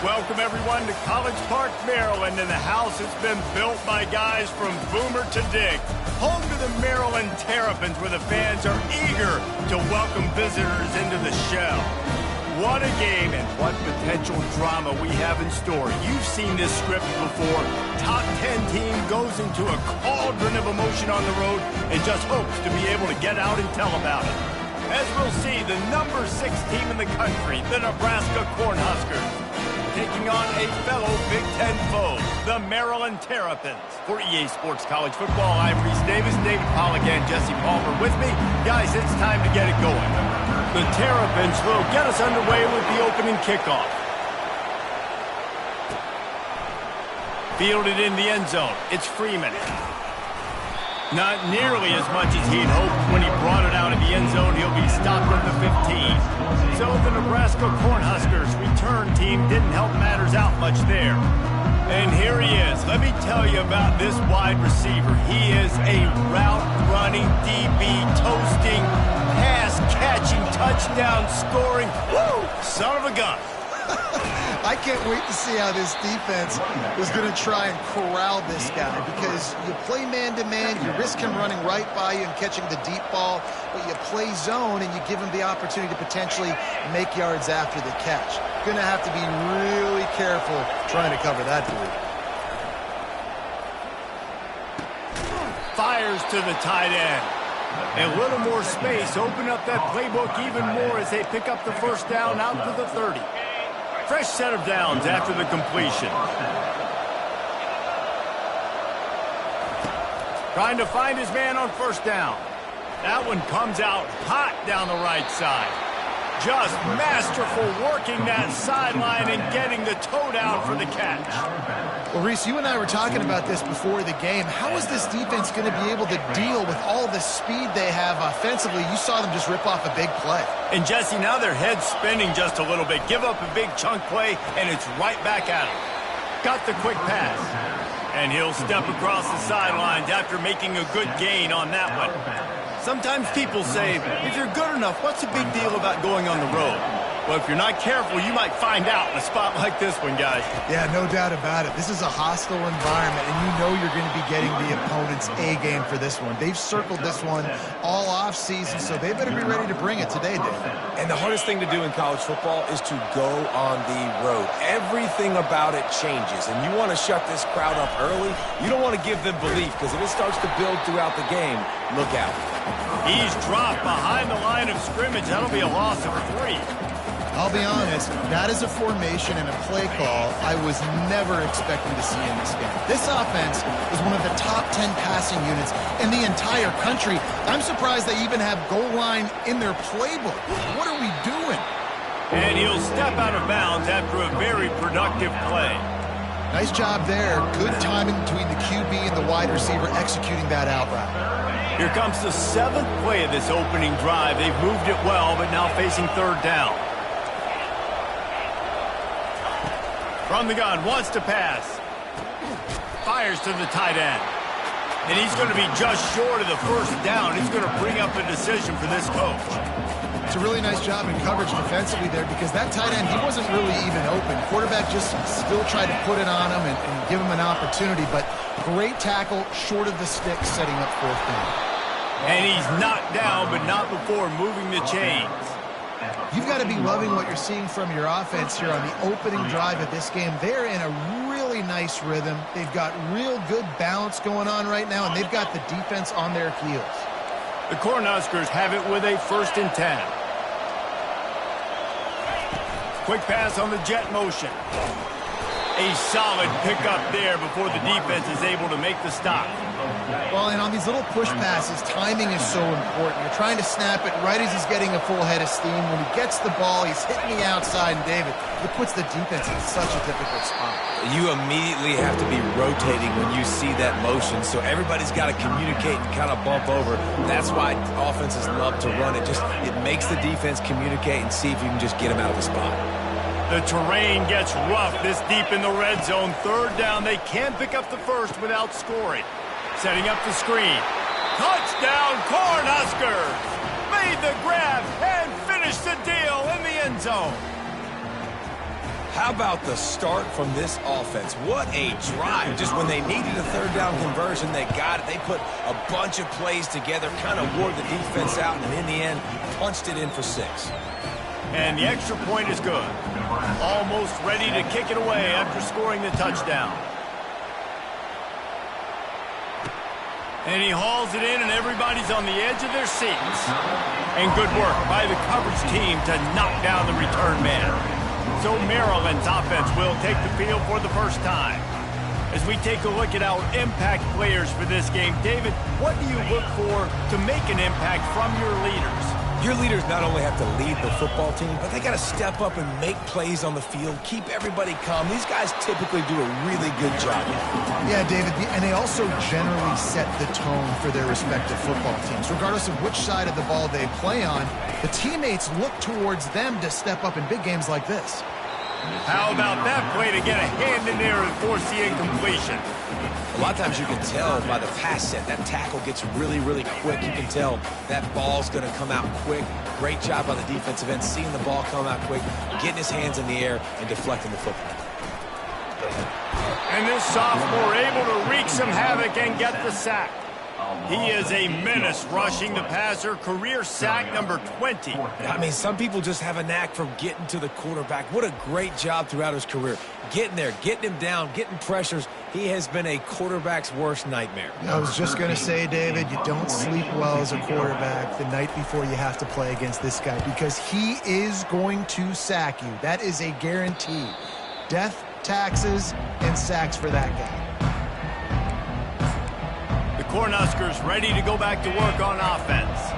Welcome, everyone, to College Park, Maryland, and the house has been built by guys from Boomer to Dig. Home to the Maryland Terrapins, where the fans are eager to welcome visitors into the shell. What a game and what potential drama we have in store. You've seen this script before. Top 10 team goes into a cauldron of emotion on the road and just hopes to be able to get out and tell about it. As we'll see, the number 6 team in the country, the Nebraska Cornhuskers, taking on a fellow Big Ten foe, the Maryland Terrapins. For EA Sports College Football, I'm Reese Davis, David Pollack, and Jesse Palmer with me. Guys, it's time to get it going. The Terrapins will get us underway with the opening kickoff. Fielded in the end zone, it's Freeman. Not nearly as much as he'd hoped when he brought it out of the end zone. He'll be stopped at the 15. So the Nebraska Cornhuskers return team didn't help matters out much there. And here he is. Let me tell you about this wide receiver. He is a route-running DB, toasting, pass-catching, touchdown-scoring, woo, son of a gun. I can't wait to see how this defense is going to try and corral this guy, because you play man-to-man, you risk him running right by you and catching the deep ball, but you play zone and you give him the opportunity to potentially make yards after the catch. Going to have to be really careful trying to cover that dude. Fires to the tight end. And a little more space, open up that playbook even more as they pick up the first down out to the 30. Fresh set of downs after the completion. Trying to find his man on first down. That one comes out hot down the right side. Just masterful working that sideline and getting the toe down for the catch. Well, Reese, you and I were talking about this before the game. How is this defense going to be able to deal with all the speed they have offensively? You saw them just rip off a big play. And, Jesse, now their head's spinning just a little bit. Give up a big chunk play, and it's right back at him. Got the quick pass. And he'll step across the sidelines after making a good gain on that one. Sometimes people say, if you're good enough, what's the big deal about going on the road? Well, if you're not careful, you might find out in a spot like this one, guys. Yeah, no doubt about it. This is a hostile environment, and you know you're going to be getting the opponent's A-game for this one. They've circled this one all off-season, so they better be ready to bring it today, Dave. And the hardest thing to do in college football is to go on the road. Everything about it changes, and you want to shut this crowd up early. You don't want to give them belief, because if it starts to build throughout the game, look out. He's dropped behind the line of scrimmage. That'll be a loss of 3. I'll be honest, that is a formation and a play call I was never expecting to see in this game. This offense is one of the top 10 passing units in the entire country. I'm surprised they even have goal line in their playbook. What are we doing? And he'll step out of bounds after a very productive play. Nice job there. Good timing between the QB and the wide receiver executing that out route. Here comes the 7th play of this opening drive. They've moved it well, but now facing third down. From the gun, wants to pass. Fires to the tight end. And he's going to be just short of the first down. He's going to bring up a decision for this coach. It's a really nice job in coverage defensively there, because that tight end, he wasn't really even open. Quarterback just still tried to put it on him and give him an opportunity, but great tackle short of the stick, setting up fourth down. And he's knocked down, but not before moving the chains. You've got to be loving what you're seeing from your offense here on the opening drive of this game. They're in a really nice rhythm. They've got real good balance going on right now, and they've got the defense on their heels. The Cornhuskers have it with a 1st and 10. Quick pass on the jet motion. A solid pickup there before the defense is able to make the stop. Well, and on these little push passes, timing is so important. You're trying to snap it right as he's getting a full head of steam. When he gets the ball, he's hitting the outside, and David, it puts the defense in such a difficult spot. You immediately have to be rotating when you see that motion, so everybody's got to communicate and kind of bump over. That's why offenses love to run it. It makes the defense communicate and see if you can just get him out of the spot. The terrain gets rough this deep in the red zone. Third down, they can't pick up the first without scoring. Setting up the screen. Touchdown, Cornhuskers! Made the grab and finished the deal in the end zone. How about the start from this offense? What a drive. Just when they needed a third down conversion, they got it. They put a bunch of plays together, kind of wore the defense out, and in the end, punched it in for 6. And the extra point is good. Almost ready to kick it away after scoring the touchdown. And he hauls it in, and everybody's on the edge of their seats. And good work by the coverage team to knock down the return man. So Maryland's offense will take the field for the first time. As we take a look at our impact players for this game, David, what do you look for to make an impact from your leaders? Your leaders not only have to lead the football team, but they got to step up and make plays on the field, keep everybody calm. These guys typically do a really good job. Yeah, David, and they also generally set the tone for their respective football teams. Regardless of which side of the ball they play on, the teammates look towards them to step up in big games like this. How about that play to get a hand in there and force the incompletion? A lot of times you can tell by the pass set, that tackle gets really, really quick. You can tell that ball's going to come out quick. Great job by the defensive end, seeing the ball come out quick, getting his hands in the air, and deflecting the football. And this sophomore able to wreak some havoc and get the sack. He is a menace rushing the passer, career sack number 20. I mean, some people just have a knack for getting to the quarterback. What a great job throughout his career. Getting there, getting him down, getting pressures. He has been a quarterback's worst nightmare. I was just going to say, David, you don't sleep well as a quarterback the night before you have to play against this guy because he is going to sack you. That is a guarantee. Death, taxes, and sacks for that guy. Cornhuskers ready to go back to work on offense.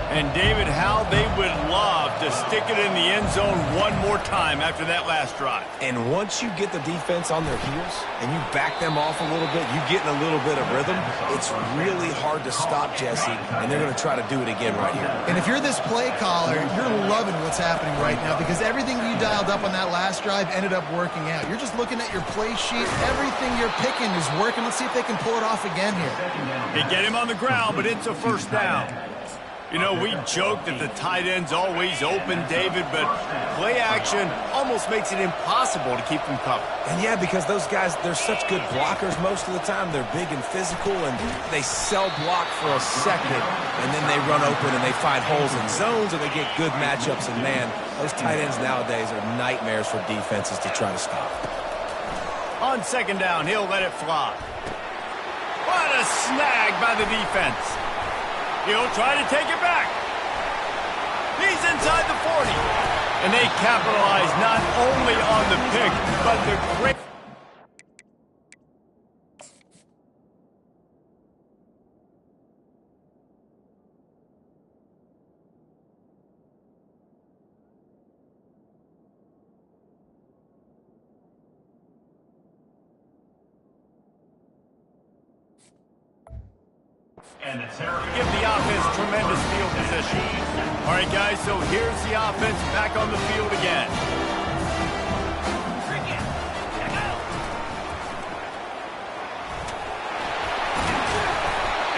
And David, how they would love to stick it in the end zone one more time after that last drive. And once you get the defense on their heels and you back them off a little bit, you get in a little bit of rhythm, it's really hard to stop Jesse, and they're going to try to do it again right here. And if you're this play caller, you're loving what's happening right now because everything you dialed up on that last drive ended up working out. You're just looking at your play sheet. Everything you're picking is working. Let's see if they can pull it off again here. They get him on the ground, but it's a first down. You know, we joke that the tight end's always open, David, but play action almost makes it impossible to keep them covered. And yeah, because those guys, they're such good blockers most of the time. They're big and physical, and they sell block for a second, and then they run open and they find holes in zones, or they get good matchups. And man, those tight ends nowadays are nightmares for defenses to try to stop. On second down, he'll let it fly. What a snag by the defense. He'll try to take it back. He's inside the 40. And they capitalize not only on the pick, but the great... And the give the offense tremendous field position. All right, guys, so here's the offense back on the field again.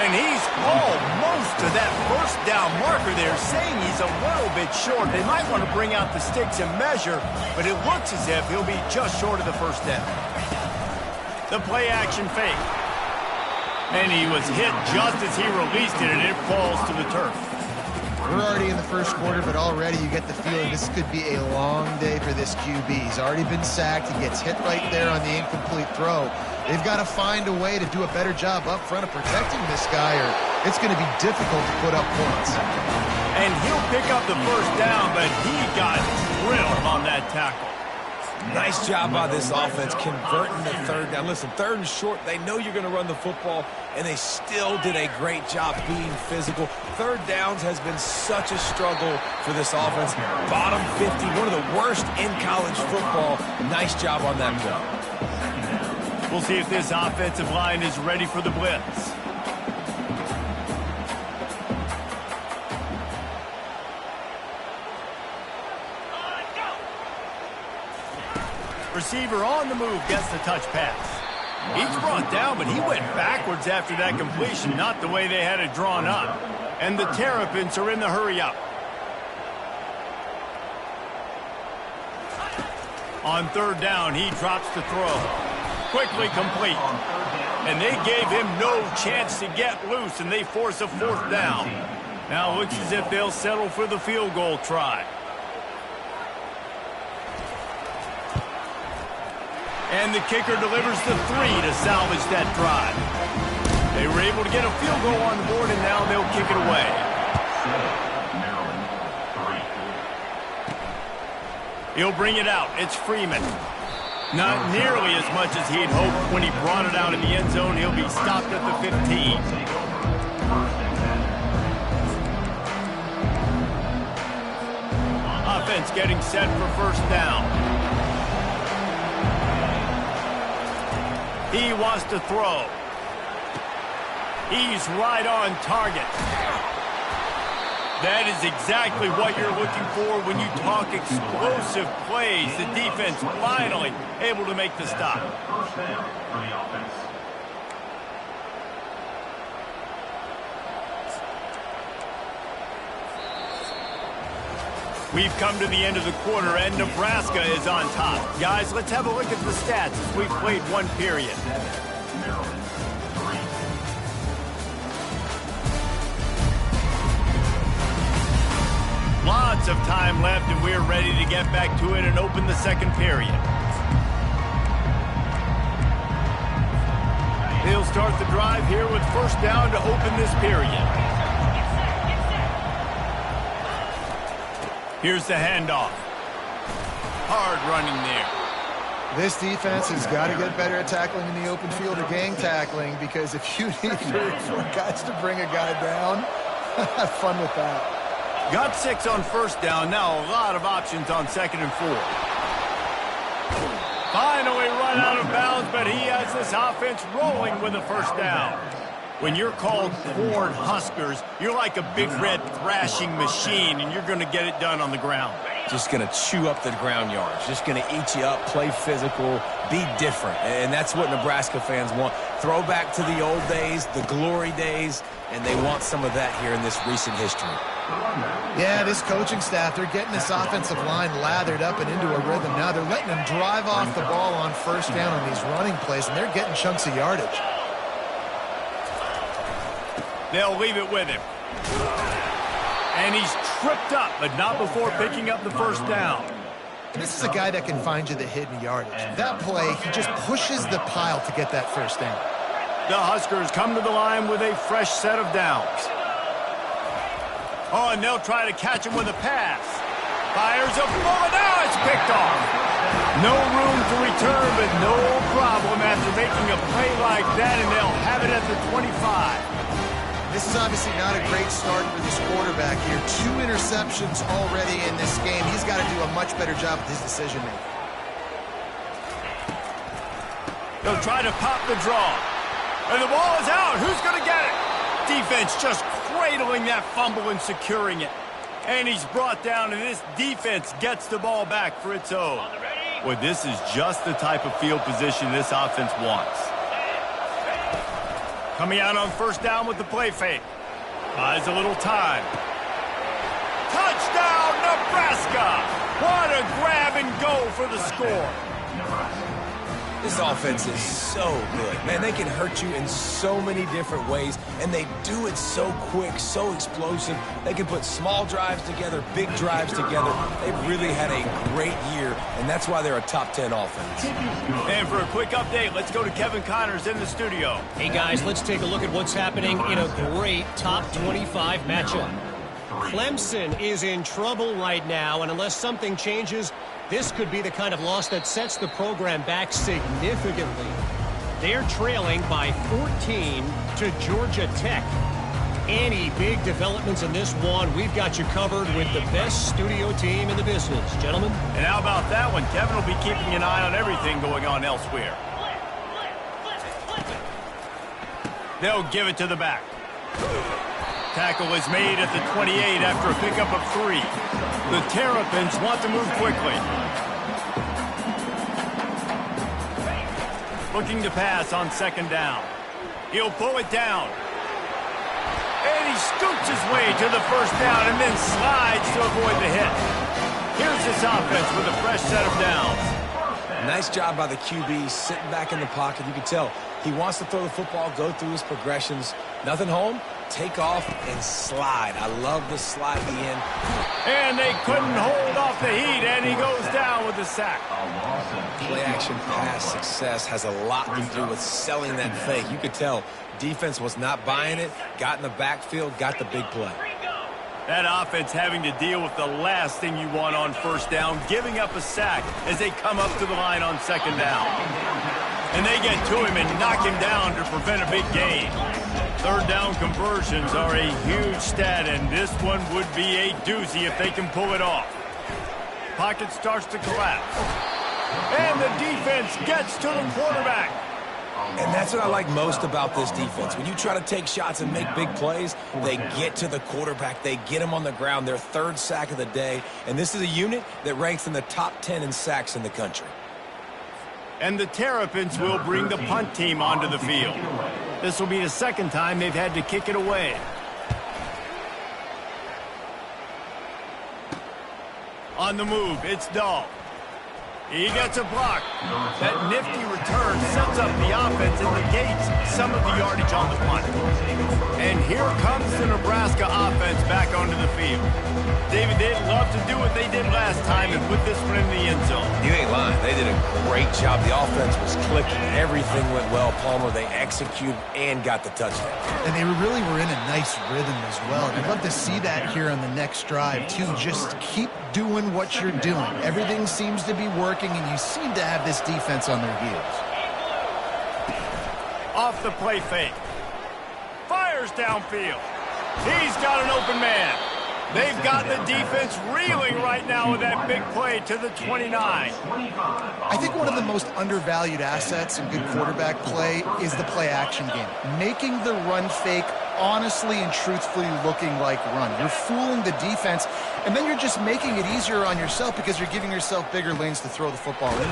And he's almost to that first down marker there, saying he's a little bit short. They might want to bring out the sticks and measure, but it looks as if he'll be just short of the first down. The play action fake. And he was hit just as he released it, and it falls to the turf. We're already in the first quarter, but already you get the feeling this could be a long day for this QB. He's already been sacked. He gets hit right there on the incomplete throw. They've got to find a way to do a better job up front of protecting this guy, or it's going to be difficult to put up points. And he'll pick up the first down, but he got drilled on that tackle. Nice job by this offense converting the third down. Listen, third and short, they know you're going to run the football, and they still did a great job being physical. Third downs has been such a struggle for this offense. Bottom 50, one of the worst in college football. Nice job on that play. We'll see if this offensive line is ready for the blitz. Receiver on the move gets the touch pass. He's brought down, but he went backwards after that completion, not the way they had it drawn up. And the Terrapins are in the hurry up. On third down, he drops the throw. Quickly complete. And they gave him no chance to get loose, and they force a fourth down. Now it looks as if they'll settle for the field goal try. And the kicker delivers the 3 to salvage that drive. They were able to get a field goal on the board, and now they'll kick it away. He'll bring it out. It's Freeman. Not nearly as much as he'd hoped when he brought it out in the end zone. He'll be stopped at the 15. Offense getting set for first down. He wants to throw. He's right on target. That is exactly what you're looking for when you talk explosive plays. The defense finally able to make the stop. First down for the offense. We've come to the end of the quarter, and Nebraska is on top. Guys, let's have a look at the stats as we've played one period. Maryland, 3. Lots of time left, and we're ready to get back to it and open the second period. They'll start the drive here with first down to open this period. Here's the handoff. Hard running there. This defense has got to get better at tackling in the open field or gang tackling, because if you need 3 or 4 guys to bring a guy down, have fun with that. Got 6 on first down. Now a lot of options on second and 4. Finally run out of bounds, but he has this offense rolling with a first down. When you're called Corn Huskers, you're like a big red thrashing machine, and you're going to get it done on the ground. Just going to chew up the ground yards. Just going to eat you up, play physical, be different. And that's what Nebraska fans want. Throw back to the old days, the glory days, and they want some of that here in this recent history. Yeah, this coaching staff, they're getting this offensive line lathered up and into a rhythm. Now they're letting them drive off the ball on first down on these running plays, and they're getting chunks of yardage. They'll leave it with him. And he's tripped up, but not before picking up the first down. This is a guy that can find you the hidden yardage. That play, he just pushes the pile to get that first down. The Huskers come to the line with a fresh set of downs. Oh, and they'll try to catch him with a pass. Fires a bullet. Now it's picked off. No room to return, but no problem after making a play like that, and they'll have it at the 25. This is obviously not a great start for this quarterback here. 2 interceptions already in this game. He's got to do a much better job with his decision-making. They'll try to pop the draw. And the ball is out. Who's going to get it? Defense just cradling that fumble and securing it. And he's brought down, and this defense gets the ball back for its own. Well, this is just the type of field position this offense wants. Coming out on first down with the play fake. Buys a little time. Touchdown, Nebraska! What a grab and go for the score. This offense is so good. Man, they can hurt you in so many different ways, and they do it so quick, so explosive. They can put small drives together, big drives together. They've really had a great year, and that's why they're a top 10 offense. And for a quick update, let's go to Kevin Connors in the studio. Hey, guys, let's take a look at what's happening in a great top 25 matchup. Clemson is in trouble right now, and unless something changes, this could be the kind of loss that sets the program back significantly. They're trailing by 14 to Georgia Tech. Any big developments in this one, we've got you covered with the best studio team in the business. Gentlemen? And how about that one? Kevin will be keeping an eye on everything going on elsewhere. They'll give it to the back. Tackle is made at the 28 after a pickup of 3. The Terrapins want to move quickly. Looking to pass on second down. He'll pull it down. And he scoots his way to the first down and then slides to avoid the hit. Here's this offense with a fresh set of downs. Nice job by the QB sitting back in the pocket. You can tell he wants to throw the football, go through his progressions. Nothing home, take off and slide. I love the slide at the end. And they couldn't hold off the heat, and he goes down with the sack. Play action pass success has a lot to do with selling that fake. You could tell defense was not buying it, got in the backfield, got the big play. That offense having to deal with the last thing you want on first down, giving up a sack as they come up to the line on second down. And they get to him and knock him down to prevent a big gain. Third down conversions are a huge stat, and this one would be a doozy if they can pull it off. Pocket starts to collapse. And the defense gets to the quarterback. And that's what I like most about this defense. When you try to take shots and make big plays, they get to the quarterback. They get him on the ground. Their third sack of the day. And this is a unit that ranks in the top 10 in sacks in the country. And the Terrapins will bring the punt team onto the field. This will be the second time they've had to kick it away. On the move, it's Dahl. He gets a block. That nifty return sets up the offense and negates some of the yardage on the punt. And here comes the Nebraska offense back onto the field. David, they'd love to do what they did last time and put this one in the end zone. You ain't lying. They did a great job. The offense was clicking. Everything went well, Palmer. They executed and got the touchdown. And they really were in a nice rhythm as well. I'd love to see that here on the next drive, too. Just keep doing what you're doing. Everything seems to be working, and you seem to have this defense on their heels. Off the play fake. Fires downfield. He's got an open man. They've got the defense reeling right now with that big play to the 29. I think one of the most undervalued assets in good quarterback play is the play-action game. Making the run fake honestly and truthfully looking like run. You're fooling the defense, and then you're just making it easier on yourself because you're giving yourself bigger lanes to throw the football in.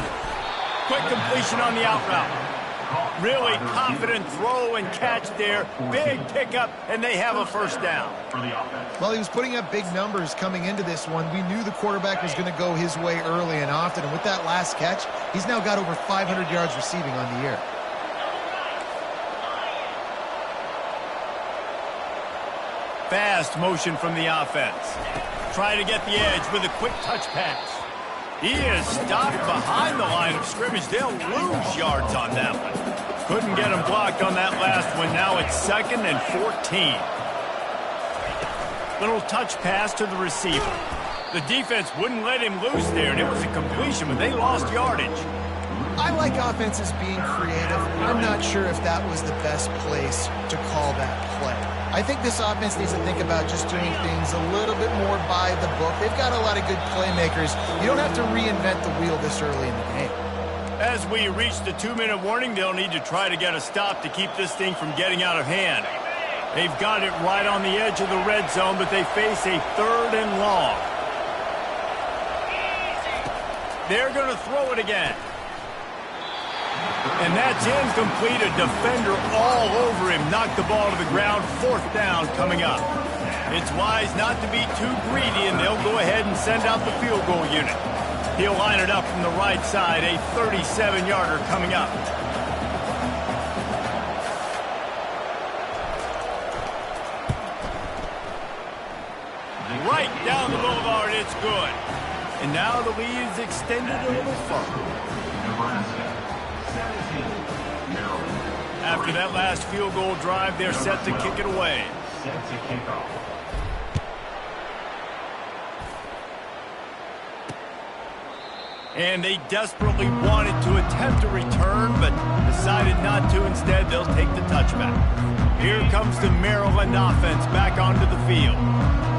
Quick completion on the out route. Really confident throw and catch there. Big pickup, and they have a first down. Well, he was putting up big numbers coming into this one. We knew the quarterback was going to go his way early and often, and with that last catch, he's now got over 500 yards receiving on the year. Fast motion from the offense. Trying to get the edge with a quick touch pass. He is stopped behind the line of scrimmage. They'll lose yards on that one. Couldn't get him blocked on that last one. Now it's 2nd and 14. Little touch pass to the receiver. The defense wouldn't let him loose there, and it was a completion, but they lost yardage. I like offenses being creative. I'm not sure if that was the best place to call that play. I think this offense needs to think about just doing things a little bit more by the book. They've got a lot of good playmakers. You don't have to reinvent the wheel this early in the game. As we reach the 2-minute warning, they'll need to try to get a stop to keep this thing from getting out of hand. They've got it right on the edge of the red zone, but they face a 3rd and long. They're going to throw it again. And that's incomplete. A defender all over him. Knocked the ball to the ground. 4th down coming up. It's wise not to be too greedy, and they'll go ahead and send out the field goal unit. He'll line it up from the right side. A 37-yarder coming up. Right down the boulevard. It's good. And now the lead is extended a little further. After that last field goal drive, they're set to kick it away. Set to kick off. And they desperately wanted to attempt a return, but decided not to. Instead, they'll take the touchback. Here comes the Maryland offense back onto the field.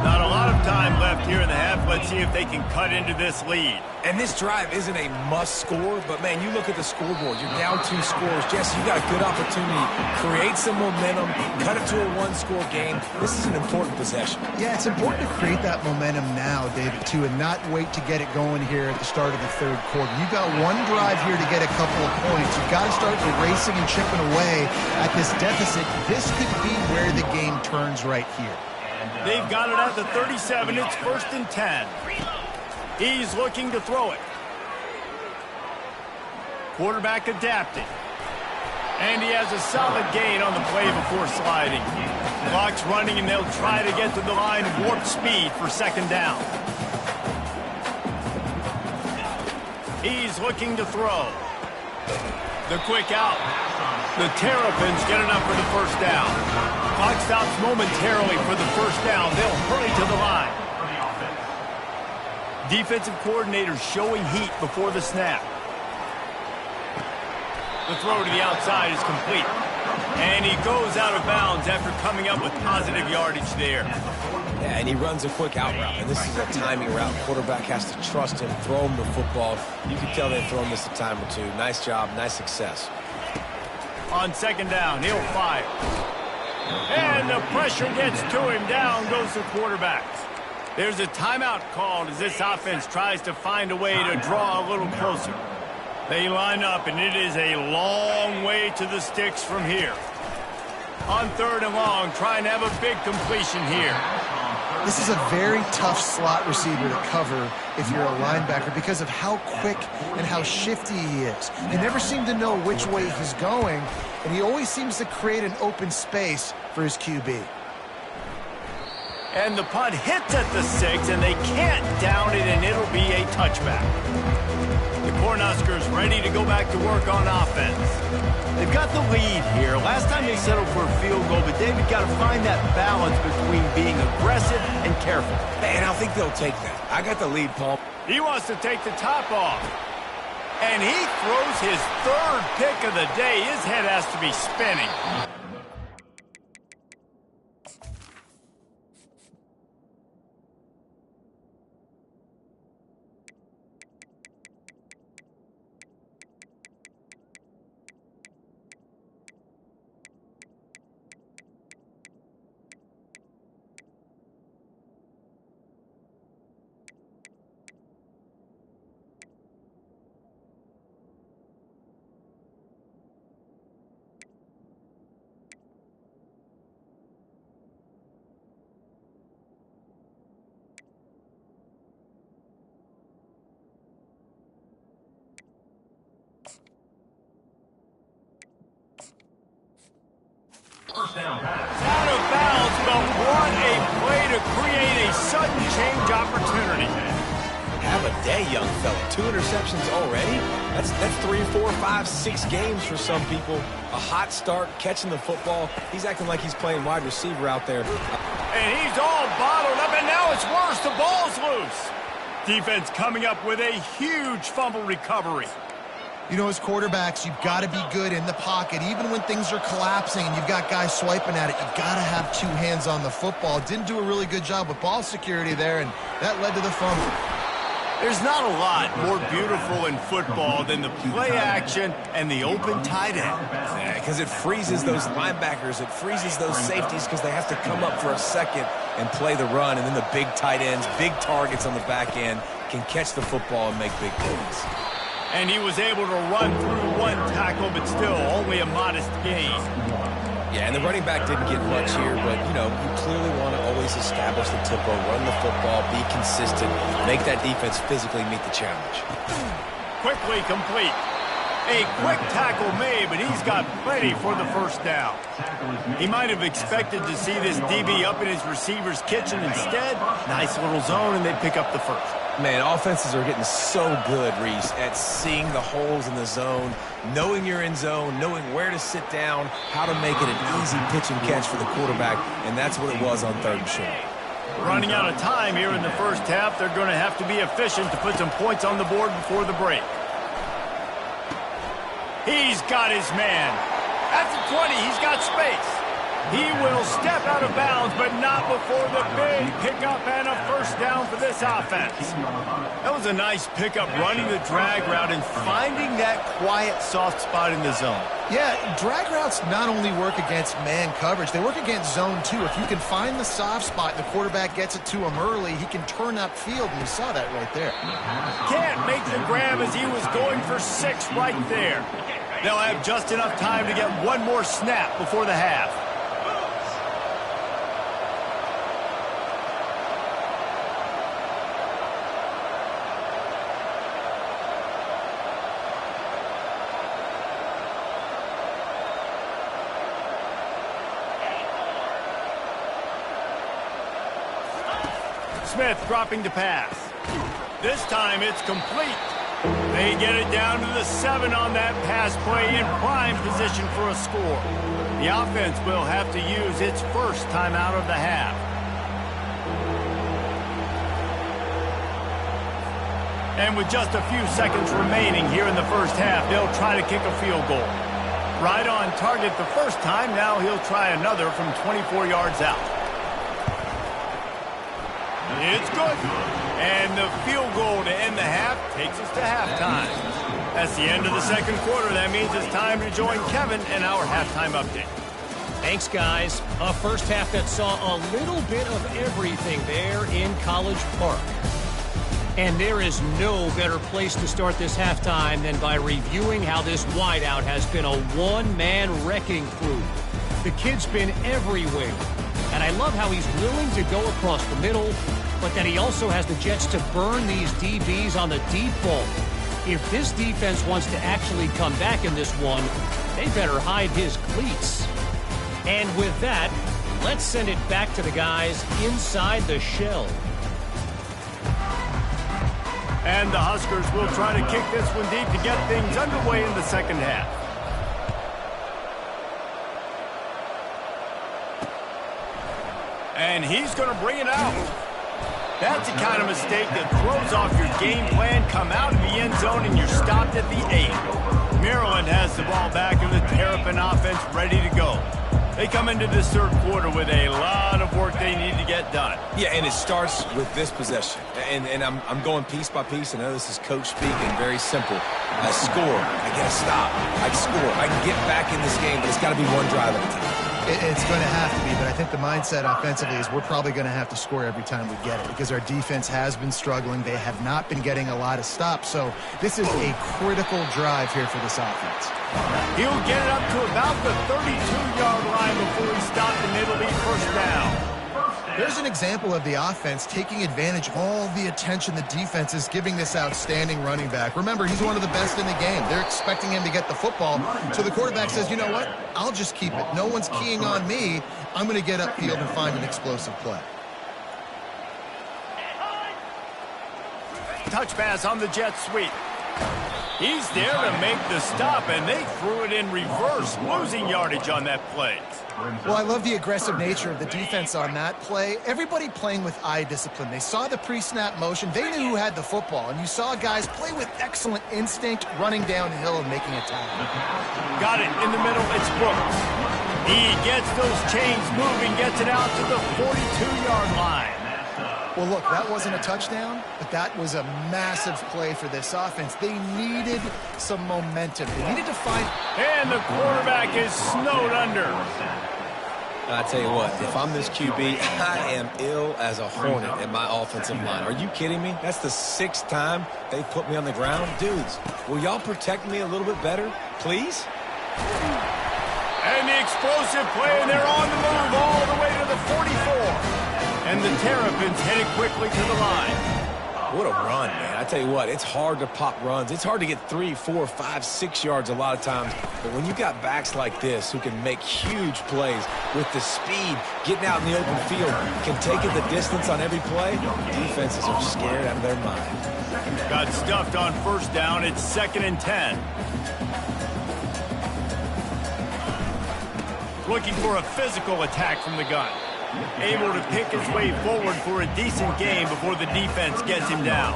Not a lot of time left here in the half. Let's see if they can cut into this lead. And this drive isn't a must score, but, man, you look at the scoreboard. You're down 2 scores. Jesse, you got a good opportunity. Create some momentum. Cut it to a 1-score game. This is an important possession. Yeah, it's important to create that momentum now, David, too, and not wait to get it going here at the start of the 3rd quarter. You've got one drive here to get a couple of points. You've got to start erasing and chipping away at this deficit. This could be where the game turns right here. They've got it at the 37. It's 1st and 10. He's looking to throw it. Quarterback adapting. And he has a solid gain on the play before sliding. Clock's running, and they'll try to get to the line warp speed for second down. He's looking to throw. The quick out. The Terrapins get enough for the first down. Clock stops momentarily for the first down. They'll hurry to the line. Defensive coordinator showing heat before the snap. The throw to the outside is complete. And he goes out of bounds after coming up with positive yardage there. Yeah, and he runs a quick out route, and this is a timing route. Quarterback has to trust him, throw him the football. You can tell they've thrown this a time or two. Nice job, nice success. On second down, he'll fire. And the pressure gets to him. Down goes the quarterback. There's a timeout called as this offense tries to find a way to draw a little closer. They line up, and it is a long way to the sticks from here. On third and long, trying to have a big completion here. This is a very tough slot receiver to cover if you're a linebacker because of how quick and how shifty he is. You never seem to know which way he's going, and he always seems to create an open space for his QB. And the punt hits at the 6, and they can't down it, and it'll be a touchback. The Cornhuskers ready to go back to work on offense. They've got the lead here. Last time they settled for a field goal, but David got to find that balance between being aggressive and careful. Man, I think they'll take that. I got the lead, Paul. He wants to take the top off. And he throws his third pick of the day. His head has to be spinning. Out of bounds, but what a play to create a sudden change opportunity. Have a day, young fella. 2 interceptions already? That's 3, 4, 5, 6 games for some people. A hot start, catching the football. He's acting like he's playing wide receiver out there. And he's all bottled up, and now it's worse. The ball's loose. Defense coming up with a huge fumble recovery. You know, as quarterbacks, you've got to be good in the pocket. Even when things are collapsing and you've got guys swiping at it, you've got to have 2 hands on the football. Didn't do a really good job with ball security there, and that led to the fumble. There's not a lot more beautiful in football than the play action and the open tight end. Yeah, because it freezes those linebackers. It freezes those safeties because they have to come up for a second and play the run, and then the big tight ends, big targets on the back end, can catch the football and make big plays. And he was able to run through 1 tackle, but still only a modest gain. Yeah, and the running back didn't get much here, but, you know, you clearly want to always establish the tempo, run the football, be consistent, make that defense physically meet the challenge. Quickly complete. A quick tackle made, but he's got plenty for the first down. He might have expected to see this DB up in his receiver's kitchen. Instead, nice little zone, and they pick up the first. Man, offenses are getting so good, Reese, at seeing the holes in the zone, knowing you're in zone, knowing where to sit down, how to make it an easy pitch and catch for the quarterback, and that's what it was on 3rd and short. Running out of time here in the first half, they're going to have to be efficient to put some points on the board before the break. He's got his man. At the 20, he's got space. He will step out of bounds, but not before the big pickup and a first down for this offense. That was a nice pickup, running the drag route and finding that quiet, soft spot in the zone. Yeah, drag routes not only work against man coverage, they work against zone too. If you can find the soft spot and the quarterback gets it to him early, he can turn upfield, and we saw that right there. Can't make the grab as he was going for 6 right there. They'll have just enough time to get 1 more snap before the half. Smith dropping to pass. This time it's complete. They get it down to the 7 on that pass play in prime position for a score. The offense will have to use its first timeout of the half. And with just a few seconds remaining here in the first half, they'll try to kick a field goal. Right on target the first time, now he'll try another from 24 yards out. It's good. And the field goal to end the half takes us to halftime. That's the end of the second quarter. That means it's time to join Kevin and our halftime update. Thanks, guys. A first half that saw a little bit of everything there in College Park. And there is no better place to start this halftime than by reviewing how this wideout has been a one-man wrecking crew. The kid's been everywhere. And I love how he's willing to go across the middle, but that he also has the jets to burn these DBs on the deep ball. If this defense wants to actually come back in this one, they better hide his cleats. And with that, let's send it back to the guys inside the shell. And the Huskers will try to kick this one deep to get things underway in the second half. And he's going to bring it out. That's the kind of mistake that throws off your game plan. Come out of the end zone and you're stopped at the 8. Maryland has the ball back and the Terrapin offense ready to go. They come into this third quarter with a lot of work they need to get done. Yeah, and it starts with this possession. And I'm going piece by piece. I know this is coach speaking, very simple. I score. I get a stop. I score. I can get back in this game, but it's got to be one drive at a time. It's going to have to be, but I think the mindset offensively is we're probably going to have to score every time we get it because our defense has been struggling. They have not been getting a lot of stops, so this is a critical drive here for this offense. He'll get it up to about the 32-yard line before he stopped, and it'll be first down. There's an example of the offense taking advantage of all the attention the defense is giving this outstanding running back. Remember, he's one of the best in the game. They're expecting him to get the football. So the quarterback says, you know what? I'll just keep it. No one's keying on me. I'm going to get upfield and find an explosive play. Touch pass on the jet sweep. He's there to make the stop, and they threw it in reverse, losing yardage on that play. Well, I love the aggressive nature of the defense on that play. Everybody playing with eye discipline. They saw the pre-snap motion. They knew who had the football, and you saw guys play with excellent instinct, running downhill and making a tackle. Got it in the middle. It's Brooks. He gets those chains moving, gets it out to the 42-yard line. Well, look, that wasn't a touchdown, but that was a massive play for this offense. They needed some momentum. They needed to find... And the quarterback is snowed under. I tell you what, if I'm this QB, I am ill as a hornet at my offensive line. Are you kidding me? That's the 6th time they put me on the ground. Dudes, will y'all protect me a little bit better, please? And the explosive play, and they're on the move all the way to the 44. And the Terrapins headed quickly to the line. What a run, man. I tell you what, it's hard to pop runs. It's hard to get 3, 4, 5, 6 yards a lot of times. But when you got backs like this who can make huge plays with the speed, getting out in the open field, can take it the distance on every play, defenses are scared out of their mind. Got stuffed on first down. It's 2nd and 10. Looking for a physical attack from the gun. Able to pick his way forward for a decent game before the defense gets him down.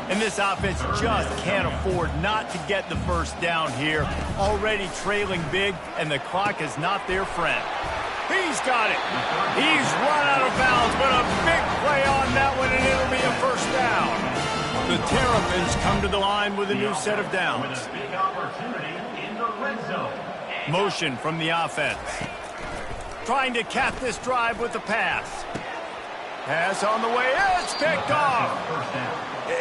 And this offense just can't afford not to get the first down here. Already trailing big, and the clock is not their friend. He's got it. He's run out of bounds, but a big play on that one, and it'll be a first down. The Terrapins come to the line with a new set of downs. Motion from the offense. Trying to cap this drive with the pass. Pass on the way. It's picked off.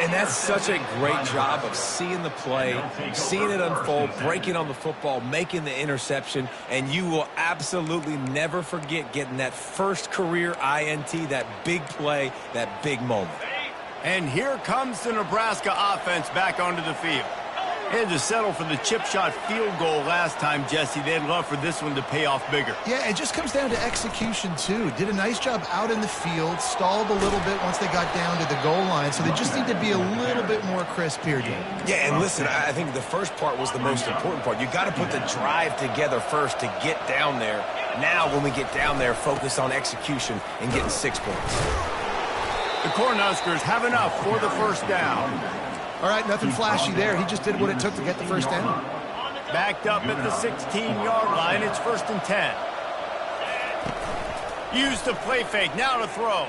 And that's such a great job of seeing the play, seeing it unfold, breaking on the football, making the interception, and you will absolutely never forget getting that first career INT, that big play, that big moment. And here comes the Nebraska offense back onto the field. And to settle for the chip shot field goal last time, Jesse, they'd love for this one to pay off bigger. Yeah, it just comes down to execution, too. Did a nice job out in the field, stalled a little bit once they got down to the goal line, so they just need to be a little bit more crisp here, Jay. Yeah, and listen, I think the first part was the most important part. You got to put the drive together first to get down there. Now, when we get down there, focus on execution and getting 6 points. The Cornhuskers have enough for the first down. All right, nothing flashy there. He just did what it took to get the first down. Backed up at the 16-yard line. It's 1st and 10. Use the play fake. Now to throw.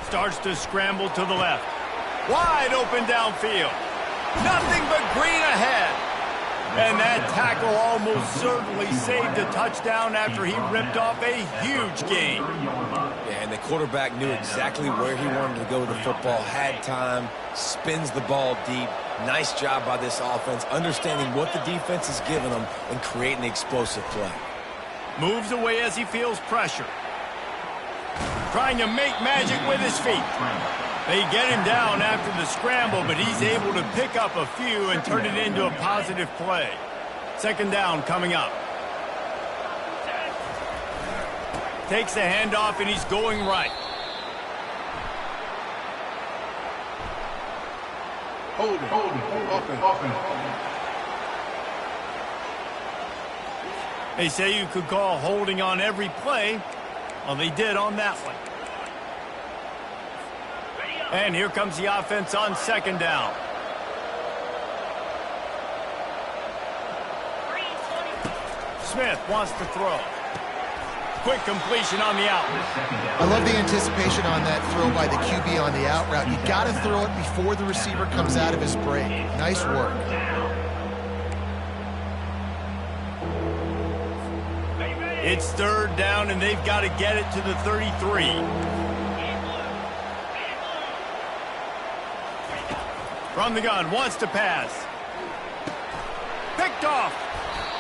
Starts to scramble to the left. Wide open downfield. Nothing but green ahead. And that tackle almost certainly saved a touchdown after he ripped off a huge gain. Yeah, and the quarterback knew exactly where he wanted to go with the football, had time, spins the ball deep. Nice job by this offense, understanding what the defense is giving them and creating the explosive play. Moves away as he feels pressure. Trying to make magic with his feet. They get him down after the scramble, but he's able to pick up a few and turn it into a positive play. 2nd down coming up. Takes the handoff, and he's going right. Hold it, open. They say you could call holding on every play. Well, they did on that one. And here comes the offense on 2nd down. Smith wants to throw. Quick completion on the out. I love the anticipation on that throw by the QB on the out route. You got to throw it before the receiver comes out of his break. Nice work. It's 3rd down, and they've got to get it to the 33. From the gun, wants to pass. Picked off.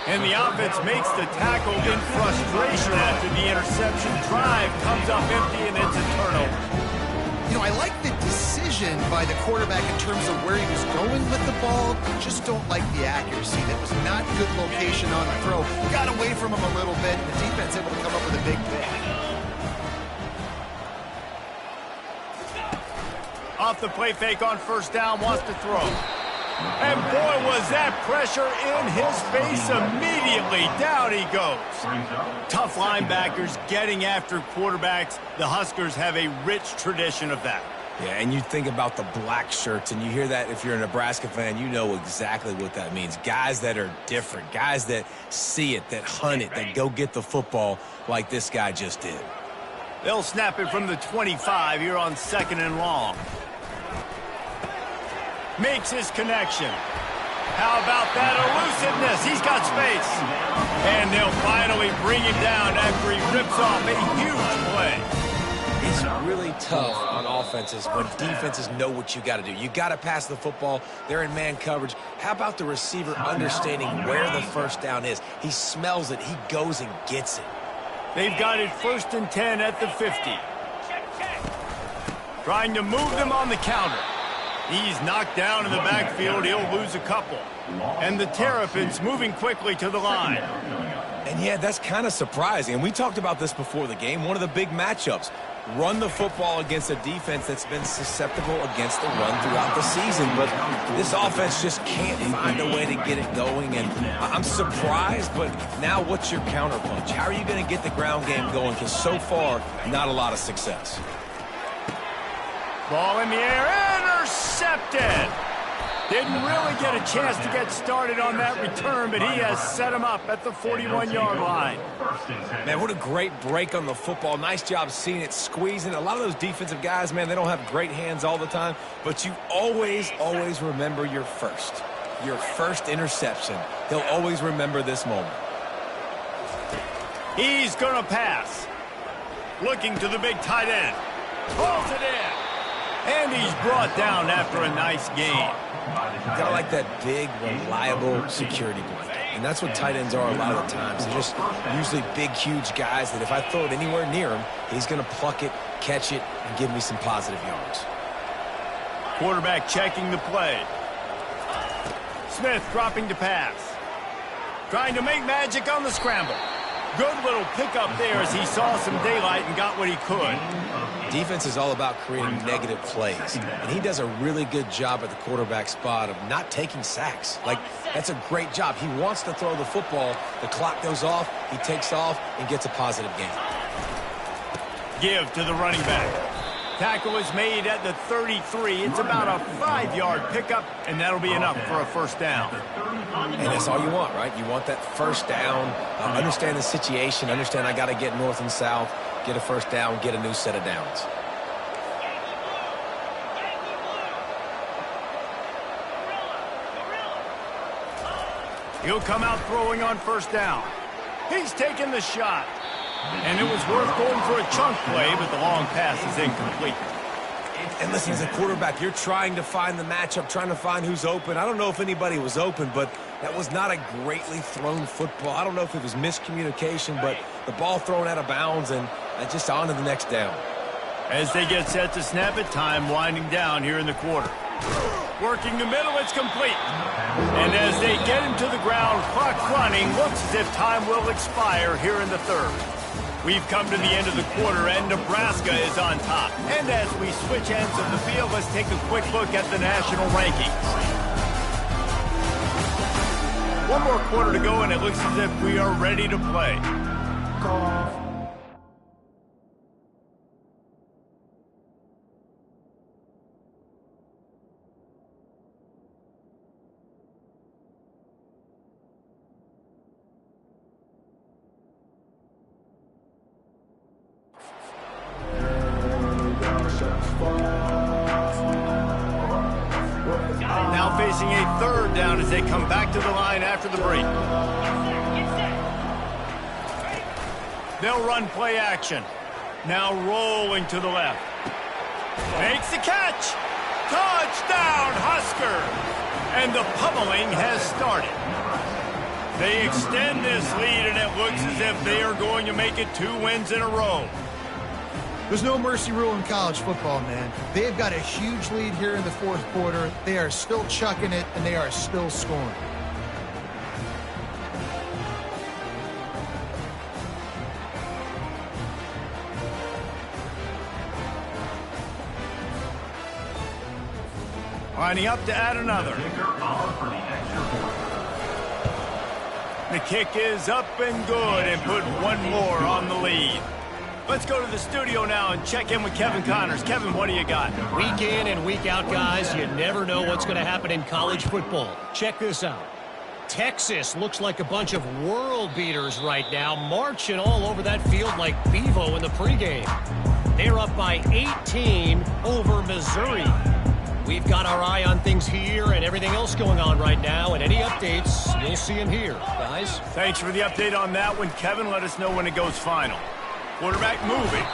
And the offense makes the tackle in frustration after the interception. Drive comes up empty, and it's a turnover. You know, I like the decision by the quarterback in terms of where he was going with the ball. Just don't like the accuracy. That was not good location on the throw. Got away from him a little bit. The defense able to come up with a big pick. Off the play fake on 1st down, wants to throw. And boy, was that pressure in his face immediately. Down he goes. Tough linebackers getting after quarterbacks. The Huskers have a rich tradition of that. Yeah, and you think about the black shirts, and you hear that if you're a Nebraska fan, you know exactly what that means. Guys that are different, guys that see it, that hunt it, that go get the football like this guy just did. They'll snap it from the 25 here on 2nd and long. Makes his connection. How about that elusiveness? He's got space. And they'll finally bring him down after he rips off a huge play. It's really tough on offenses when defenses know what you got to do. You got to pass the football. They're in man coverage. How about the receiver understanding where the 1st down is? He smells it. He goes and gets it. They've got it 1st and 10 at the 50. Trying to move them on the counter. He's knocked down in the backfield. He'll lose a couple. And the Terrapins moving quickly to the line. And yeah, that's kind of surprising. And we talked about this before the game. One of the big matchups. Run the football against a defense that's been susceptible against the run throughout the season. But this offense just can't find a way to get it going. And I'm surprised, but now what's your counterpunch? How are you going to get the ground game going? Because so far, not a lot of success. Ball in the air, intercepted. Didn't really get a chance to get started on that return, but he has set him up at the 41-yard line. Man, what a great break on the football. Nice job seeing it, squeezing. A lot of those defensive guys, man, they don't have great hands all the time, but you always remember your first interception. He'll always remember this moment. He's going to pass. Looking to the big tight end. Pulls it in. And he's brought down after a nice gain. Kind of like that big, reliable security blanket. And that's what tight ends are a lot of the times. They're just usually big, huge guys that if I throw it anywhere near him, he's going to pluck it, catch it, and give me some positive yards. Quarterback checking the play. Smith dropping to pass. Trying to make magic on the scramble. Good little pickup there as he saw some daylight and got what he could. Defense is all about creating negative plays, and he does a really good job at the quarterback spot of not taking sacks. Like, that's a great job. He wants to throw the football. The clock goes off, he takes off, and gets a positive gain. Give to the running back. Tackle is made at the 33. It's about a 5-yard pickup, and that'll be enough for a first down. And that's all you want, right? You want that first down, understand the situation, understand I got to get north and south, get a first down, get a new set of downs. He'll come out throwing on first down. He's taking the shot. And it was worth going for a chunk play, but the long pass is incomplete. And listen, as a quarterback, you're trying to find the matchup, trying to find who's open. I don't know if anybody was open, but that was not a greatly thrown football. I don't know if it was miscommunication, but the ball thrown out of bounds and just on to the next down. As they get set to snap it, time winding down here in the quarter. Working the middle, it's complete. And as they get him to the ground, clock running, looks as if time will expire here in the third. We've come to the end of the quarter, and Nebraska is on top. And as we switch ends of the field, let's take a quick look at the national rankings. One more quarter to go, and it looks as if we are ready to play. Now facing a third down as they come back to the line after the break. They'll run play action. Now rolling to the left. Makes the catch. Touchdown, Husker. And the pummeling has started. They extend this lead, and it looks as if they are going to make it 2 wins in a row. There's no mercy rule in college football, man. They've got a huge lead here in the fourth quarter. They are still chucking it, and they are still scoring. Lining up to add another. The kick is up and good and put one more on the lead. Let's go to the studio now and check in with Kevin Connors. Kevin, what do you got? Week in and week out, guys, you never know what's going to happen in college football. Check this out. Texas looks like a bunch of world beaters right now, marching all over that field like Bevo in the pregame. They're up by 18 over Missouri. We've got our eye on things here and everything else going on right now, and any updates, you'll see them here, guys. Thanks for the update on that one, Kevin. Let us know when it goes final. Quarterback moving.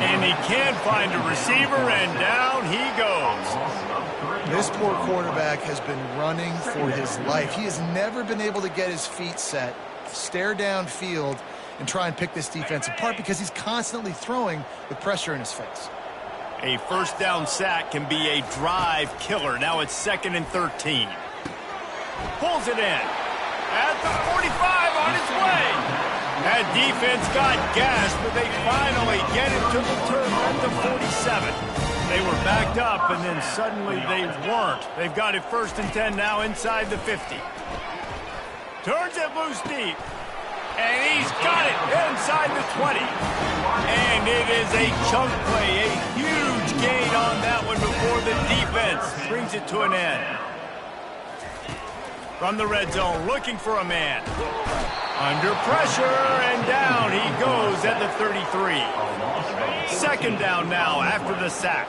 And he can't find a receiver, and down he goes. This poor quarterback has been running for his life. He has never been able to get his feet set, stare downfield, and try and pick this defense apart because he's constantly throwing with pressure in his face. A first down sack can be a drive killer. Now it's 2nd and 13. Pulls it in. At the 45 on his way. That defense got gashed, but they finally get it to the turf at the 47. They were backed up, and then suddenly they weren't. They've got it 1st and 10 now inside the 50. Turns it loose deep. And he's got it inside the 20. And it is a chunk play, a huge gain on that one before the defense brings it to an end. From the red zone, looking for a man. Under pressure, and down he goes at the 33. 2nd down now after the sack.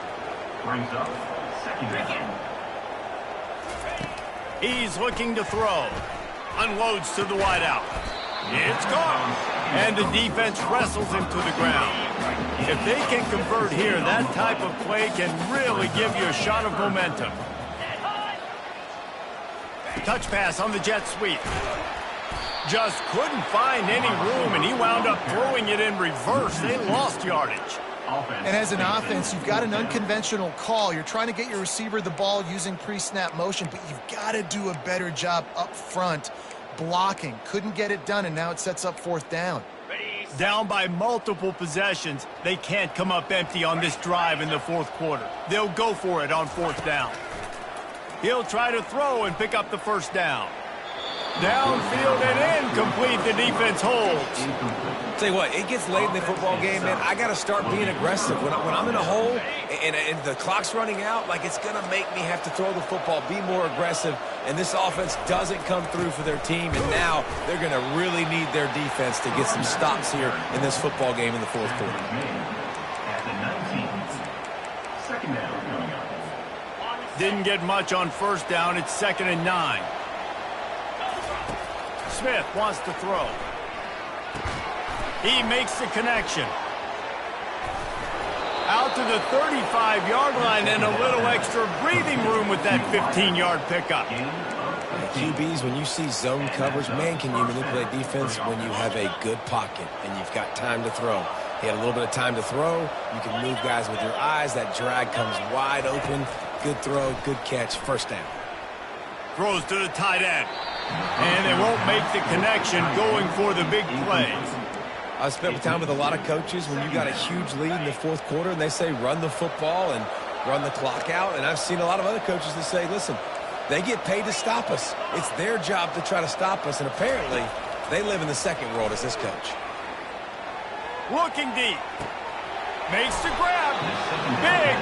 He's looking to throw. Unloads to the wideout. It's gone. And the defense wrestles him to the ground. If they can convert here, that type of play can really give you a shot of momentum. Touch pass on the jet sweep. Just couldn't find any room, and he wound up throwing it in reverse. They lost yardage. And as an offense, you've got an unconventional call. You're trying to get your receiver the ball using pre-snap motion, but you've got to do a better job up front blocking. Couldn't get it done, and now it sets up 4th down. Down by multiple possessions, they can't come up empty on this drive in the 4th quarter. They'll go for it on 4th down. He'll try to throw and pick up the 1st down. Downfield and incomplete. The defense holds. Tell you what, it gets late in the football game, man. I got to start being aggressive. When I'm in a hole and the clock's running out, like, it's going to make me have to throw the football, be more aggressive, and this offense doesn't come through for their team, and now they're going to really need their defense to get some stops here in this football game in the 4th quarter. Didn't get much on 1st down. It's 2nd and 9. Smith wants to throw. He makes the connection. Out to the 35-yard line and a little extra breathing room with that 15-yard pickup. QBs, when you see zone coverage, man, can you manipulate defense when you have a good pocket and you've got time to throw. He had a little bit of time to throw. You can move guys with your eyes. That drag comes wide open. Good throw, good catch, 1st down. Throws to the tight end. And they won't make the connection going for the big play. I've spent time with a lot of coaches when you got a huge lead in the 4th quarter and they say run the football and run the clock out. And I've seen a lot of other coaches that say, listen, they get paid to stop us. It's their job to try to stop us. And apparently they live in the second world as this coach. Looking deep. Makes the grab.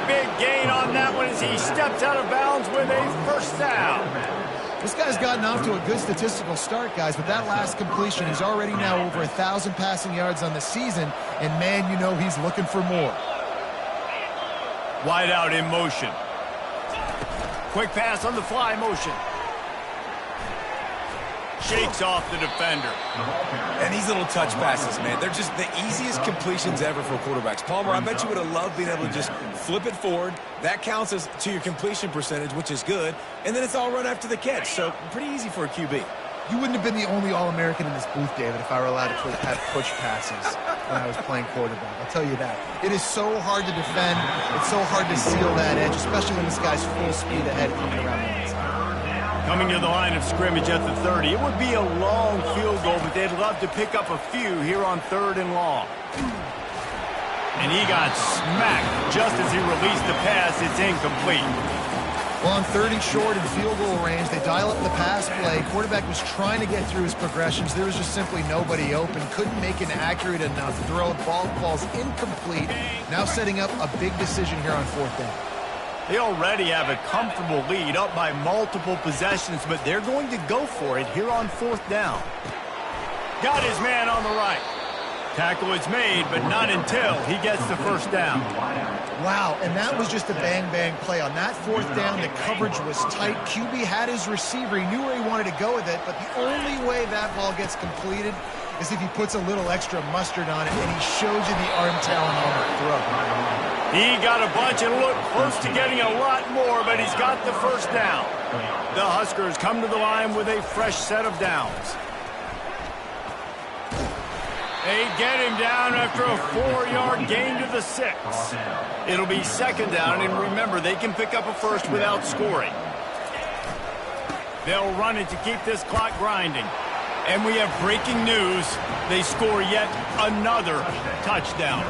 Big gain on that one as he steps out of bounds with a 1st down. This guy's gotten off to a good statistical start, guys, but that last completion, he's already now over 1,000 passing yards on the season, and man, you know he's looking for more. Wide out in motion. Quick pass on the fly motion. Shakes off the defender. And these little touch passes, man, they're just the easiest completions ever for quarterbacks. Palmer, I bet you would have loved being able to just flip it forward. That counts as to your completion percentage, which is good. And then it's all run after the catch. So pretty easy for a QB. You wouldn't have been the only All-American in this booth, David, if I were allowed to have push passes when I was playing quarterback. I'll tell you that. It is so hard to defend. It's so hard to seal that edge, especially when this guy's full speed ahead coming around the inside. Coming to the line of scrimmage at the 30. It would be a long field goal, but they'd love to pick up a few here on 3rd and long. And he got smacked just as he released the pass. It's incomplete. Well, on 30 short and field goal range, they dial up the pass play. Quarterback was trying to get through his progressions. There was just simply nobody open. Couldn't make an accurate enough throw. Ball falls incomplete. Now setting up a big decision here on 4th down. They already have a comfortable lead up by multiple possessions, but they're going to go for it here on 4th down. Got his man on the right. Tackle is made, but not until he gets the 1st down. Wow, and that was just a bang-bang play. On that 4th down, the coverage was tight. QB had his receiver. He knew where he wanted to go with it, but the only way that ball gets completed is if he puts a little extra mustard on it, and he shows you the arm talent on the throw. He got a bunch and looked close to getting a lot more, but he's got the 1st down. The Huskers come to the line with a fresh set of downs. They get him down after a 4-yard gain to the 6. It'll be 2nd down, and remember, they can pick up a 1st without scoring. They'll run it to keep this clock grinding. And we have breaking news. They score yet another touchdown.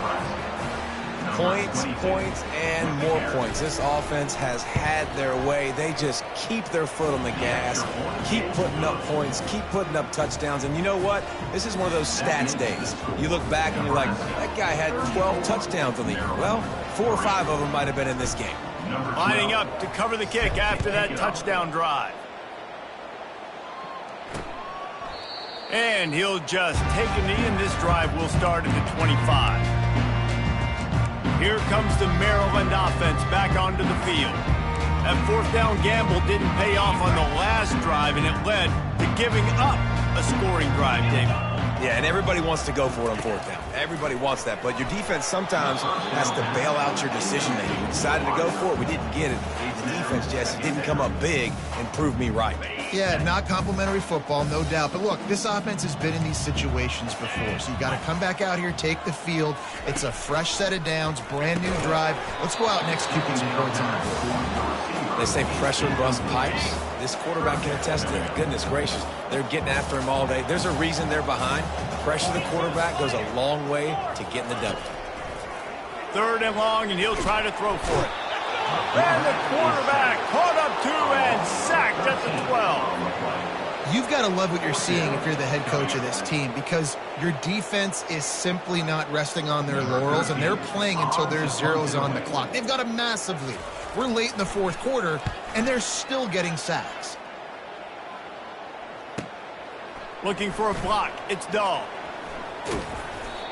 Points, and more points. This offense has had their way. They just keep their foot on the gas, keep putting up points, keep putting up touchdowns. And you know what? This is one of those stats days. You look back and you're like, that guy had 12 touchdowns on the year. Well, 4 or 5 of them might have been in this game. Lining up to cover the kick after that touchdown drive. And he'll just take a knee, and this drive will start at the 25. Here comes the Maryland offense back onto the field. That 4th down gamble didn't pay off on the last drive, and it led to giving up a scoring drive, David. Yeah, and everybody wants to go for it on fourth down. Everybody wants that, but your defense sometimes has to bail out your decision-making. We decided to go for it. We didn't get it. The defense, Jesse, didn't come up big and prove me right. Yeah, not complimentary football, no doubt. But look, this offense has been in these situations before, so you got to come back out here, take the field. It's a fresh set of downs, brand new drive. Let's go out and execute these points on the board. They say pressure bust pipes. This quarterback can attest to it. Goodness gracious, they're getting after him all day. There's a reason they're behind. Pressure the quarterback goes a long way to getting the W. 3rd and long, and he'll try to throw for it. And the quarterback caught up to and sacked at the 12. You've got to love what you're seeing if you're the head coach of this team, because your defense is simply not resting on their laurels, and they're playing until there's zeros on the clock. They've got a massive lead. We're late in the 4th quarter, and they're still getting sacks. Looking for a block. It's Dahl.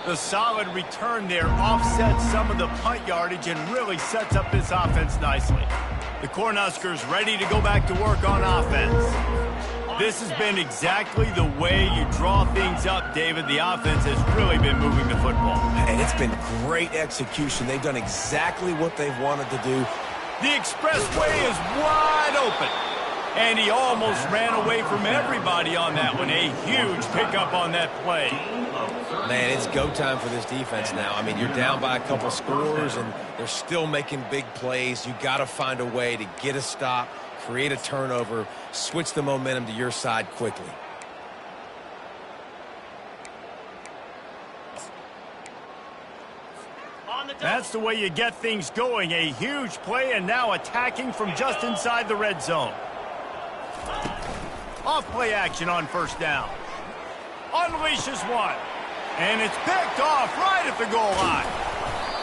The solid return there offsets some of the punt yardage and really sets up this offense nicely. The Cornhuskers ready to go back to work on offense. This has been exactly the way you draw things up, David. The offense has really been moving the football. And it's been great execution. They've done exactly what they've wanted to do. The expressway is wide open. And he almost ran away from everybody on that one. A huge pickup on that play. Man, it's go time for this defense now. I mean, you're down by a couple scores, and they're still making big plays. You got to find a way to get a stop, create a turnover, switch the momentum to your side quickly. That's the way you get things going. A huge play, and now attacking from just inside the red zone. Off play action on 1st down. Unleashes one. And it's picked off right at the goal line.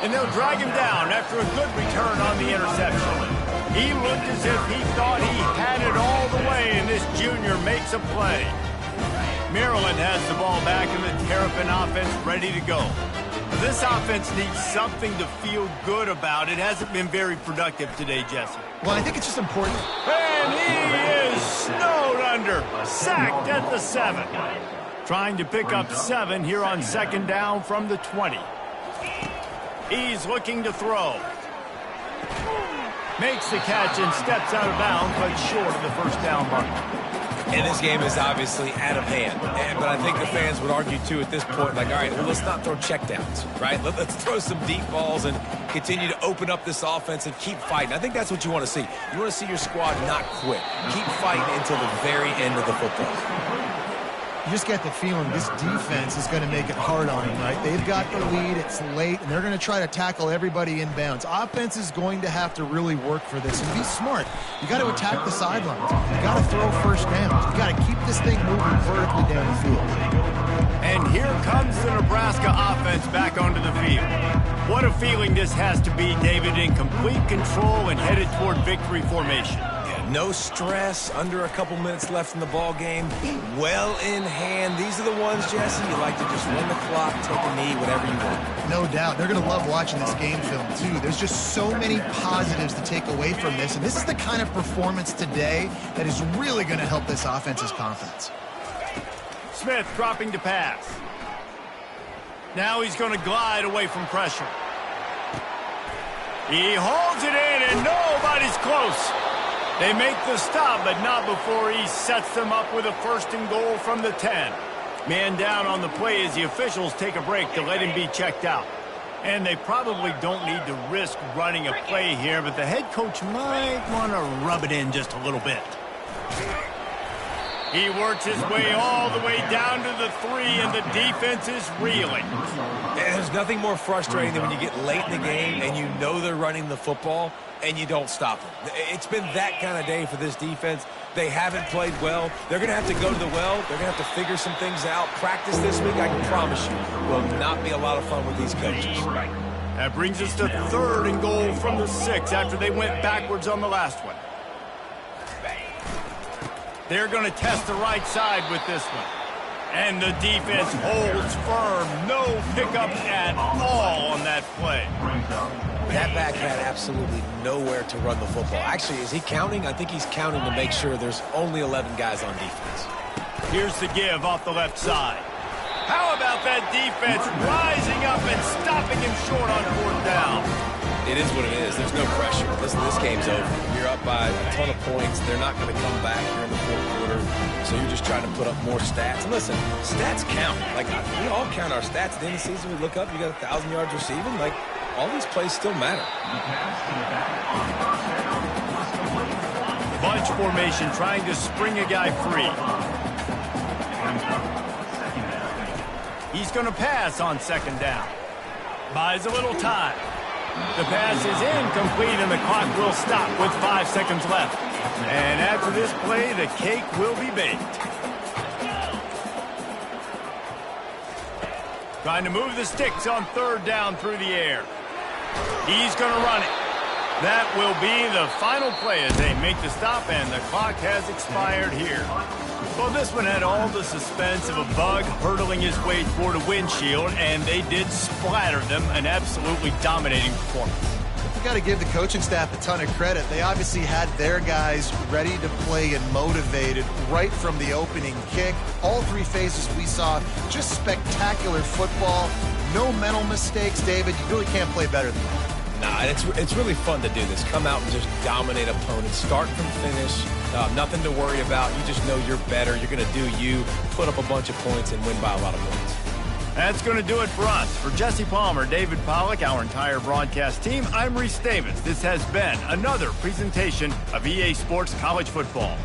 And they'll drag him down after a good return on the interception. He looked as if he thought he had it all the way, and this junior makes a play. Maryland has the ball back, and the Terrapin offense ready to go. This offense needs something to feel good about. It hasn't been very productive today, Jesse. Well, I think it's just important. And he is snowed under. Sacked at the 7. Trying to pick up 7 here on 2nd down from the 20. He's looking to throw. Makes the catch and steps out of bounds, but short of the 1st down mark. And this game is obviously out of hand. But I think the fans would argue, too, at this point, like, all right, well, let's not throw checkdowns, right? Let's throw some deep balls and continue to open up this offense and keep fighting. I think that's what you want to see. You want to see your squad not quit. Keep fighting until the very end of the football. You just get the feeling this defense is going to make it hard on them, right? They've got the lead, it's late, and they're going to try to tackle everybody inbounds. Offense is going to have to really work for this and be smart. You got to attack the sidelines. You got to throw 1st downs. You got to keep this thing moving vertically down the field. And here comes the Nebraska offense back onto the field. What a feeling this has to be, David, in complete control and headed toward victory formation. No stress, under a couple minutes left in the ball game, well in hand. These are the ones, Jesse, you like to just run the clock, take a knee, whatever you want. No doubt. They're going to love watching this game film, too. There's just so many positives to take away from this, and this is the kind of performance today that is really going to help this offense's confidence. Smith dropping to pass. Now he's going to glide away from pressure. He holds it in, and nobody's close. They make the stop, but not before he sets them up with a 1st and goal from the 10. Man down on the play as the officials take a break to let him be checked out. And they probably don't need to risk running a play here, but the head coach might want to rub it in just a little bit. He works his way all the way down to the 3, and the defense is reeling. And there's nothing more frustrating than when you get late in the game and you know they're running the football and you don't stop them. It's been that kind of day for this defense. They haven't played well. They're going to have to go to the well. They're going to have to figure some things out. Practice this week, I can promise you, will not be a lot of fun with these coaches. That brings us to 3rd and goal from the 6 after they went backwards on the last one. They're going to test the right side with this one. And the defense holds firm. No pickup at all on that play. That back had absolutely nowhere to run the football. Actually, is he counting? I think he's counting to make sure there's only 11 guys on defense. Here's the give off the left side. How about that defense rising up and stopping him short on 4th down? It is what it is. There's no pressure. Listen, this game's over. You're up by a ton of points. They're not going to come back here in the 4th quarter. So you're just trying to put up more stats. And listen, stats count. Like, we all count our stats. At the end of the season, we look up, you got 1,000 yards receiving. Like, all these plays still matter. Bunch formation trying to spring a guy free. He's going to pass on 2nd down. Buys a little time. The pass is incomplete, and the clock will stop with 5 seconds left. And after this play, the cake will be baked. Trying to move the sticks on 3rd down through the air. He's going to run it. That will be the final play as they make the stop, and the clock has expired here. Well, this one had all the suspense of a bug hurtling his way toward a windshield, and they did splatter them, an absolutely dominating performance. We got to give the coaching staff a ton of credit. They obviously had their guys ready to play and motivated right from the opening kick. All 3 phases we saw, just spectacular football. No mental mistakes, David. You really can't play better than that. Nah, it's really fun to do this. Come out and just dominate opponents. Start from finish. Nothing to worry about. You just know you're better. You're going to do you, put up a bunch of points, and win by a lot of points. That's going to do it for us. For Jesse Palmer, David Pollack, our entire broadcast team, I'm Reese Davis. This has been another presentation of EA Sports College Football.